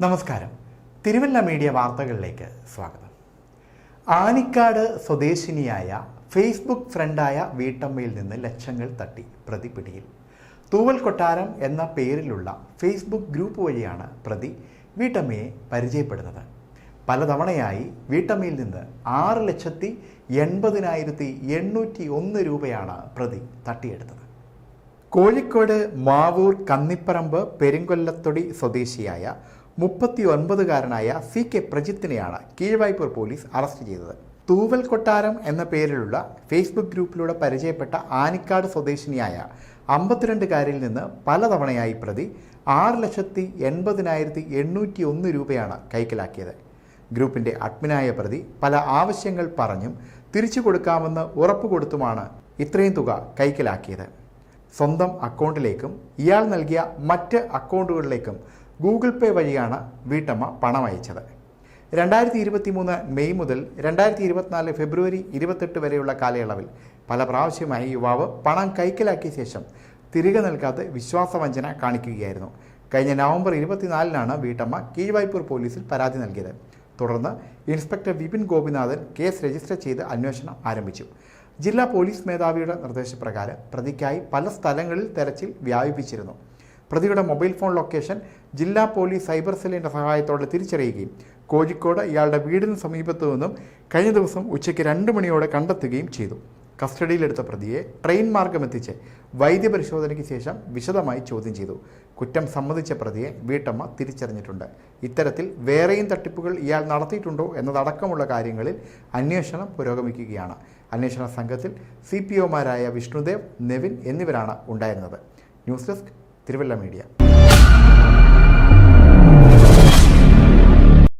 നമസ്കാരം. തിരുവല്ല മീഡിയ വാർത്തകളിലേക്ക് സ്വാഗതം. ആനിക്കാട് സ്വദേശിനിയായ ഫേസ്ബുക്ക് ഫ്രണ്ടായ വീട്ടമ്മയിൽ നിന്ന് ലക്ഷങ്ങൾ തട്ടി പ്രതി പിടിയിൽ. തൂവൽ കൊട്ടാരം എന്ന പേരിലുള്ള ഫേസ്ബുക്ക് ഗ്രൂപ്പ് വഴിയാണ് പ്രതി വീട്ടമ്മയെ പരിചയപ്പെടുന്നത്. പലതവണയായി വീട്ടമ്മയിൽ നിന്ന് 6,80,801 രൂപയാണ് പ്രതി തട്ടിയെടുത്തത്. കോഴിക്കോട് മാവൂർ കന്നിപ്പറമ്പ് പെരുങ്കൊല്ലത്തൊടി സ്വദേശിയായ 39-കാരനായ CK പ്രജിത്തിനെയാണ് കീഴ്വായ്പൂർ പോലീസ് അറസ്റ്റ് ചെയ്തത്. തൂവൽ കൊട്ടാരം എന്ന പേരിലുള്ള ഫേസ്ബുക്ക് ഗ്രൂപ്പിലൂടെ പരിചയപ്പെട്ട ആനിക്കാട് സ്വദേശിനിയായ 52-കാരിൽ നിന്ന് പലതവണയായി പ്രതി 6,80,801 രൂപയാണ് കൈക്കലാക്കിയത്. ഗ്രൂപ്പിൻ്റെ അഡ്മിനായ പ്രതി പല ആവശ്യങ്ങൾ പറഞ്ഞും തിരിച്ചു കൊടുക്കാമെന്ന് ഉറപ്പുകൊടുത്തുമാണ് ഇത്രയും തുക കൈക്കലാക്കിയത്. സ്വന്തം അക്കൗണ്ടിലേക്കും ഇയാൾ നൽകിയ മറ്റ് അക്കൗണ്ടുകളിലേക്കും ഗൂഗിൾ പേ വഴിയാണ് വീട്ടമ്മ പണം അയച്ചത്. 2023 മെയ് മുതൽ 2024 ഫെബ്രുവരി 28 വരെയുള്ള കാലയളവിൽ പല പ്രാവശ്യമായി യുവാവ് പണം കൈക്കലാക്കിയ ശേഷം തിരികെ നൽകാതെ വിശ്വാസവഞ്ചന കാണിക്കുകയായിരുന്നു. കഴിഞ്ഞ നവംബർ 24-നാണ് വീട്ടമ്മ കീഴ്വായ്പൂർ പോലീസിൽ പരാതി നൽകിയത്. തുടർന്ന് inspector Vipin Gopinathan case register ചെയ്ത് അന്വേഷണം ആരംഭിച്ചു. ജില്ലാ പോലീസ് മേധാവിയുടെ നിർദ്ദേശപ്രകാരം പ്രതിക്കായി പല സ്ഥലങ്ങളിൽ തെരച്ചിൽ വ്യാപിപ്പിച്ചിരുന്നു. പ്രതിയുടെ മൊബൈൽ ഫോൺ ലൊക്കേഷൻ ജില്ലാ പോലീസ് സൈബർ സെല്ലിൻ്റെ സഹായത്തോടെ തിരിച്ചറിയുകയും കോഴിക്കോട് ഇയാളുടെ വീടിന് സമീപത്തു നിന്നും കഴിഞ്ഞ ദിവസം ഉച്ചയ്ക്ക് 2 മണിയോടെ കണ്ടെത്തുകയും ചെയ്തു. കസ്റ്റഡിയിലെടുത്ത പ്രതിയെ ട്രെയിൻ മാർഗമെത്തിച്ച് വൈദ്യപരിശോധനയ്ക്ക് ശേഷം വിശദമായി ചോദ്യം ചെയ്തു. കുറ്റം സമ്മതിച്ച പ്രതിയെ വീട്ടമ്മ തിരിച്ചറിഞ്ഞിട്ടുണ്ട്. ഇത്തരത്തിൽ വേറെയും തട്ടിപ്പുകൾ ഇയാൾ നടത്തിയിട്ടുണ്ടോ എന്നതടക്കമുള്ള കാര്യങ്ങളിൽ അന്വേഷണം പുരോഗമിക്കുകയാണ്. അന്വേഷണ സംഘത്തിൽ CPOമാരായ വിഷ്ണുദേവ്, നെവിൻ എന്നിവരാണ് ഉണ്ടായിരുന്നത്. News desk Thiruvalla media.